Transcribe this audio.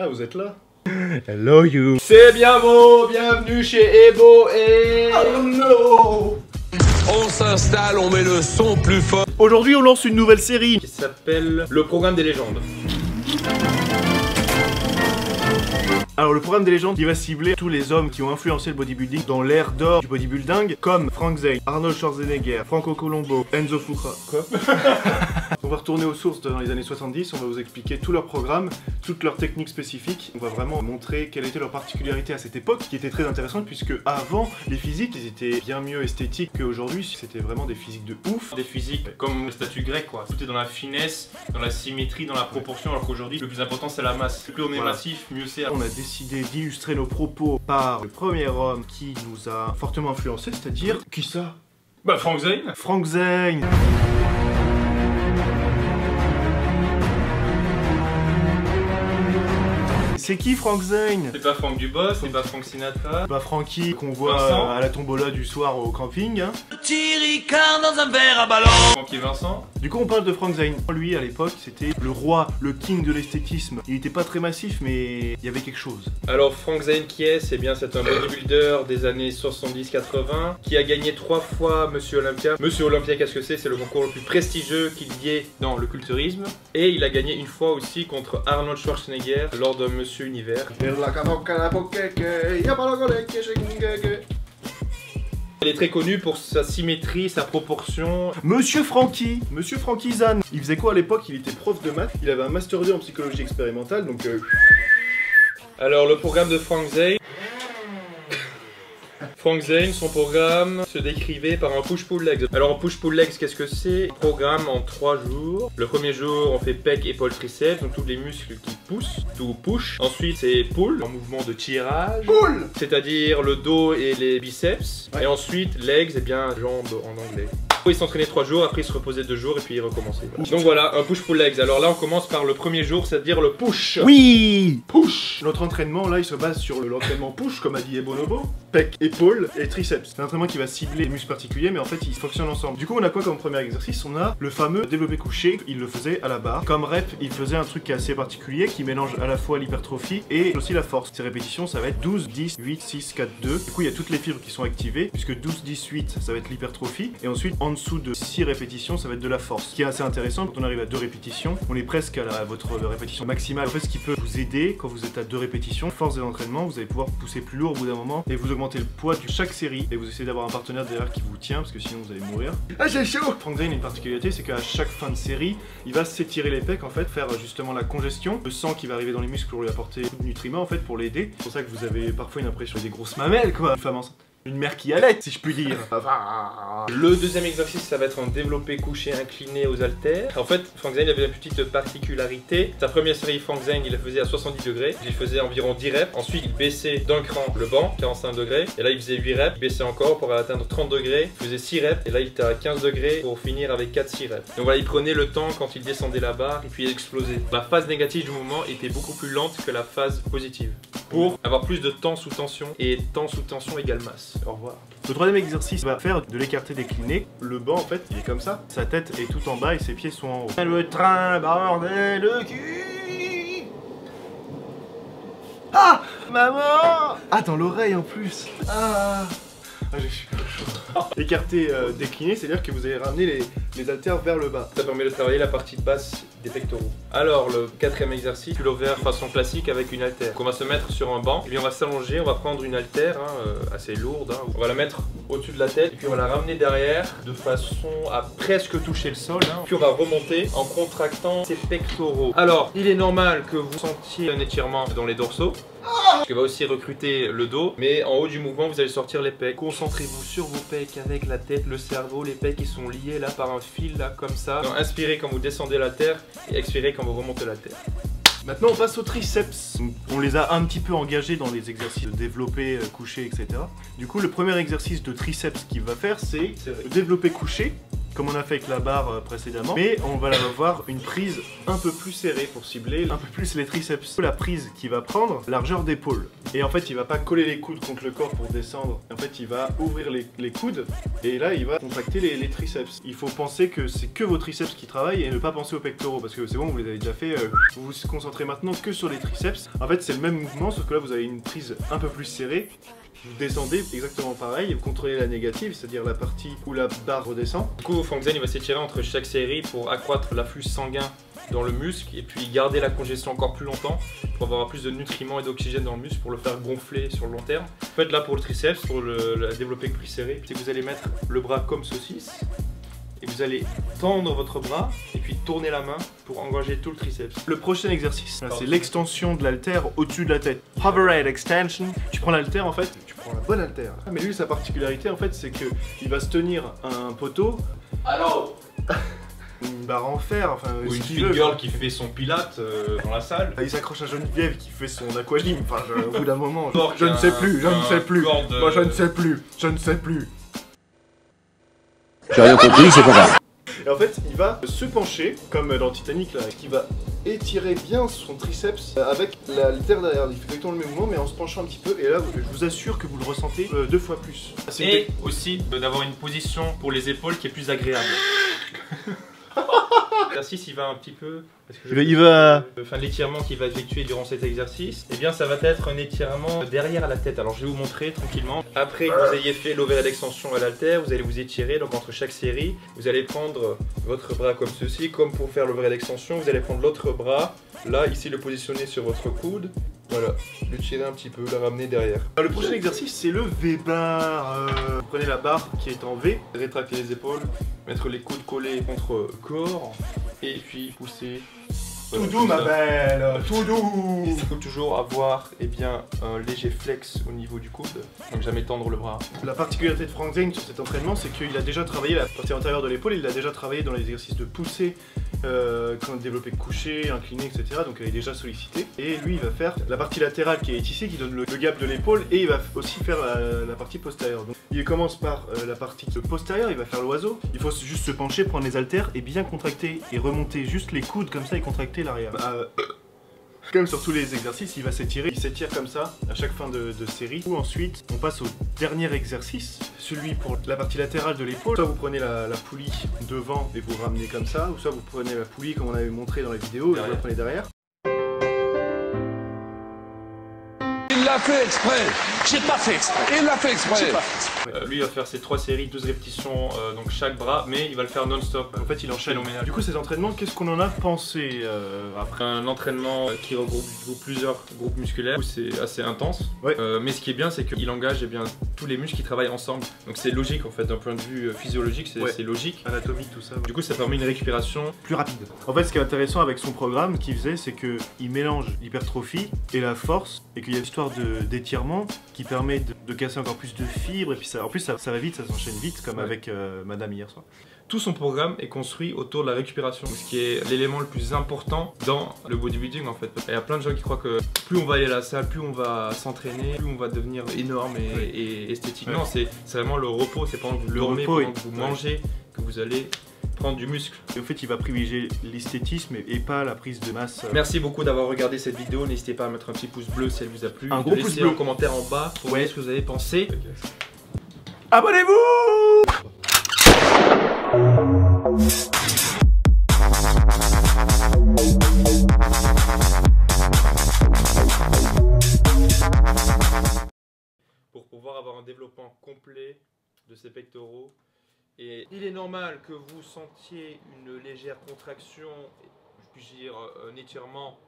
Ah, vous êtes là? Hello you. C'est bien beau, bienvenue chez Ebo et... Oh no. On s'installe, on met le son plus fort. Aujourd'hui on lance une nouvelle série Qui s'appelle Le Programme des légendes. Alors le programme des légendes, il va cibler tous les hommes qui ont influencé le bodybuilding dans l'ère d'or du bodybuilding, comme Frank Zane, Arnold Schwarzenegger, Franco Colombo, Enzo Futra. Quoi? On va retourner aux sources dans les années 70, on va vous expliquer tout leur programme, toutes leurs techniques spécifiques. On va vraiment montrer quelle était leur particularité à cette époque, qui était très intéressante puisque avant, les physiques, ils étaient bien mieux esthétiques qu'aujourd'hui. C'était vraiment des physiques de ouf. Des physiques comme le statut grec quoi. Tout est dans la finesse, dans la symétrie, dans la proportion, alors qu'aujourd'hui le plus important c'est la masse. Plus on est massif, mieux c'est. On a décidé d'illustrer nos propos par le premier homme qui nous a fortement influencé, c'est-à-dire... Qui ça? Bah Frank Zane. Frank Zane. C'est qui Frank Zane? C'est pas Franck Dubos, c'est pas Frank Sinatra. Bah Frankie qu'on voit Vincent. à la tombola du soir au camping. Hein. Petit Ricard dans un verre à ballon. Franck et Vincent. Du coup on parle de Frank Zane. Lui à l'époque c'était le roi, le king de l'esthétisme. Il était pas très massif mais il y avait quelque chose. Alors Frank Zane qui est? C'est bien, c'est un bodybuilder des années 70-80 qui a gagné 3 fois Monsieur Olympia. Monsieur Olympia, qu'est-ce que c'est? C'est le concours le plus prestigieux qu'il y ait dans le culturisme. Et il a gagné une fois aussi contre Arnold Schwarzenegger lors de Monsieur Univers. Il est très connu pour sa symétrie, sa proportion. Monsieur Frankie Zane. Il faisait quoi à l'époque? Il était prof de maths. Il avait un master 2 en psychologie expérimentale donc... Alors le programme de Frank Zane. Frank Zane, son programme se décrivait par un push-pull legs. Alors en push-pull legs, qu'est-ce que c'est? Programme en 3 jours. Le premier jour, on fait pec, épaule, triceps, donc tous les muscles qui poussent, tout push. Ensuite, c'est pull, en mouvement de tirage. Pull! C'est-à-dire le dos et les biceps. Ouais. Et ensuite, legs, et bien jambes en anglais. Il s'entraînait 3 jours, après il se reposait 2 jours et puis il recommençait. Voilà. Donc voilà, un push-pull legs. Alors là, on commence par le premier jour, c'est-à-dire le push. Oui! Push! Notre entraînement, là, il se base sur l'entraînement push, comme a dit Ebonobo. Pec, épaule et triceps. C'est un entraînement qui va cibler des muscles particuliers, mais en fait, ils fonctionnent ensemble. Du coup, on a quoi comme premier exercice? On a le fameux développé couché. Il le faisait à la barre. Comme rep, il faisait un truc qui est assez particulier, qui mélange à la fois l'hypertrophie et aussi la force. Ces répétitions, ça va être 12, 10, 8, 6, 4, 2. Du coup, il y a toutes les fibres qui sont activées, puisque 12, 10, 8, ça va être l'hypertrophie. Et ensuite, en dessous de 6 répétitions, ça va être de la force. Ce qui est assez intéressant, quand on arrive à 2 répétitions, on est presque à votre répétition maximale. En fait, ce qui peut vous aider quand vous êtes à 2 répétitions, force de l'entraînement, vous allez pouvoir pousser plus lourd au bout d'un moment et vous augmenter le poids de chaque série. Et vous essayez d'avoir un partenaire derrière qui vous tient, parce que sinon vous allez mourir. Ah, j'ai chaud! Frank Zane a une particularité, c'est qu'à chaque fin de série, il va s'étirer les pecs, en fait, faire justement la congestion, le sang qui va arriver dans les muscles pour lui apporter beaucoup de nutriments, en fait, pour l'aider. C'est pour ça que vous avez parfois une impression des grosses mamelles, quoi. Une femme enceinte. Une mère qui allait, si je puis dire. Le deuxième exercice, ça va être un développé couché incliné aux haltères. En fait, Frank Zane avait une petite particularité. Sa première série, Frank Zane, il la faisait à 70 degrés. Il faisait environ 10 reps. Ensuite, il baissait d'un cran le banc, 45 degrés. Et là, il faisait 8 reps. Il baissait encore pour atteindre 30 degrés. Il faisait 6 reps. Et là, il était à 15 degrés pour finir avec 4-6 reps. Donc voilà, il prenait le temps quand il descendait la barre et puis il explosait. La phase négative du mouvement était beaucoup plus lente que la phase positive. Pour avoir plus de temps sous tension. Et temps sous tension égale masse. Au revoir. Le troisième exercice va faire de l'écarté décliné. Le banc en fait il est comme ça, sa tête est tout en bas et ses pieds sont en haut. Le train bordel le cul. Ah maman. Ah dans l'oreille en plus. Ah j'ai super chaud. Écarté décliné, c'est-à-dire que vous allez ramener les haltères vers le bas. Ça permet de travailler la partie basse des pectoraux. Alors le quatrième exercice, pull-over façon classique avec une haltère. On va se mettre sur un banc, et puis on va s'allonger, on va prendre une haltère assez lourde, hein. On va la mettre au-dessus de la tête, et puis on va la ramener derrière de façon à presque toucher le sol, hein. Puis on va remonter en contractant ses pectoraux. Alors, il est normal que vous sentiez un étirement dans les dorsaux, qui va aussi recruter le dos, mais en haut du mouvement vous allez sortir les pecs. Concentrez-vous sur vos pecs avec la tête, le cerveau, les pecs qui sont liés là par un fil là comme ça. Donc, inspirez quand vous descendez la terre et expirez quand vous remontez la terre. Maintenant on passe aux triceps. On les a un petit peu engagés dans les exercices de développé, couché, etc. Du coup le premier exercice de triceps qu'il va faire c'est le développé couché. comme on a fait avec la barre précédemment, mais on va avoir une prise un peu plus serrée pour cibler un peu plus les triceps. La prise qui va prendre largeur d'épaule. Et en fait, il va pas coller les coudes contre le corps pour descendre. En fait, il va ouvrir les coudes et là, il va contracter les triceps. Il faut penser que c'est que vos triceps qui travaillent et ne pas penser aux pectoraux parce que c'est bon, vous les avez déjà fait. Vous vous concentrez maintenant que sur les triceps. En fait, c'est le même mouvement, sauf que là, vous avez une prise un peu plus serrée. Vous descendez exactement pareil, vous contrôlez la négative, c'est-à-dire la partie où la barre redescend. Du coup, Frank Zen il va s'étirer entre chaque série pour accroître l'afflux sanguin dans le muscle et puis garder la congestion encore plus longtemps pour avoir plus de nutriments et d'oxygène dans le muscle pour le faire gonfler sur le long terme. En fait, là pour le triceps, pour le développer plus serré, c'est que vous allez mettre le bras comme saucisse et vous allez tendre votre bras et puis tourner la main pour engager tout le triceps. Le prochain exercice, c'est l'extension de l'haltère au-dessus de la tête. Hoverhead extension. Tu prends l'haltère en fait, tu prends la bonne haltère. Mais lui, sa particularité en fait, c'est que il va se tenir à un poteau. Allô? Une barre en fer, enfin Ou ce une qu'il fit veut. girl qui fait son pilate dans la salle. Il s'accroche à Geneviève qui fait son aquagym. Enfin, au bout d'un moment, Or je ne sais qu'un- plus, je ne sais un plus. corps de- Moi, je ne sais plus, je ne sais plus. J'ai rien compris, c'est pas grave. Et en fait, il va se pencher, comme dans Titanic, là, qui va étirer bien son triceps avec la haltère derrière. Il fait exactement le même mouvement, mais en se penchant un petit peu. Et là, je vous assure que vous le ressentez 2 fois plus. Et aussi d'avoir une position pour les épaules qui est plus agréable. L'exercice il va un petit peu. Enfin, l'étirement qu'il va effectuer durant cet exercice, eh bien ça va être un étirement derrière la tête. Alors je vais vous montrer tranquillement. Après que vous ayez fait l'overhead extension à l'haltère, vous allez vous étirer. Donc entre chaque série, vous allez prendre votre bras comme ceci, comme pour faire l'overhead extension. Vous allez prendre l'autre bras, là ici le positionner sur votre coude. Voilà, le tirer un petit peu, le ramener derrière. Le prochain exercice, c'est le V-bar. Vous prenez la barre qui est en V. Rétracter les épaules, mettre les coudes collés contre le corps et puis pousser. Tout doux, ma belle, tout doux. Il faut toujours avoir bien, un léger flex au niveau du coude, donc jamais tendre le bras. La particularité de Frank Zane sur cet entraînement, c'est qu'il a déjà travaillé la partie antérieure de l'épaule, il a déjà travaillé dans les exercices de poussée, quand développé couché, incliné, etc. Donc il est déjà sollicité. Et lui, il va faire la partie latérale qui est ici, qui donne le gap de l'épaule, et il va aussi faire la partie postérieure. Donc il commence par la partie postérieure, il va faire l'oiseau. Il faut juste se pencher, prendre les haltères et bien contracter et remonter juste les coudes comme ça et contracter l'arrière. Comme sur tous les exercices, il va s'étirer. Il s'étire comme ça à chaque fin de série. Ou ensuite, on passe au dernier exercice, celui pour la partie latérale de l'épaule. Soit vous prenez la poulie devant et vous ramenez comme ça, ou soit vous prenez la poulie comme on avait montré dans les vidéos et vous la prenez derrière. Il l'a fait exprès. J'ai pas fait exprès. Il l'a fait exprès. J'ai pas fait exprès. Lui il va faire ses 3 séries, 12 répétitions, donc chaque bras, mais il va le faire non-stop. En fait, il enchaîne. Phénoménal. Du coup, ces entraînements, qu'est-ce qu'on en a pensé après? Un entraînement qui regroupe plusieurs groupes musculaires, c'est assez intense. Ouais. Mais ce qui est bien, c'est qu'il engage tous les muscles qui travaillent ensemble. Donc c'est logique en fait, d'un point de vue physiologique, c'est Ouais. logique. Anatomie, tout ça. Du coup, ça permet une récupération. Plus rapide. En fait, ce qui est intéressant avec son programme qu'il faisait, c'est qu'il mélange l'hypertrophie et la force, et qu'il y a une histoire d'étirement qui permet de casser encore plus de fibres, et puis ça, en plus ça va vite, ça s'enchaîne vite, comme Ouais. avec Madame hier soir. Tout son programme est construit autour de la récupération, ce qui est l'élément le plus important dans le bodybuilding en fait. Il y a plein de gens qui croient que plus on va aller à la salle, plus on va s'entraîner, plus on va devenir énorme et esthétique. Ouais. Non, c'est vraiment le repos, c'est pendant que vous Le dormez, repos, pendant que vous mangez, que vous allez prendre du muscle. Et en fait, il va privilégier l'esthétisme et pas la prise de masse. Merci beaucoup d'avoir regardé cette vidéo, n'hésitez pas à mettre un petit pouce bleu si elle vous a plu. Un de gros pouce laisser bleu. un commentaire en bas pour Ouais. dire ce que vous avez pensé. Abonnez-vous! Pour pouvoir avoir un développement complet de ses pectoraux. Et il est normal que vous sentiez une légère contraction, puis-je dire un étirement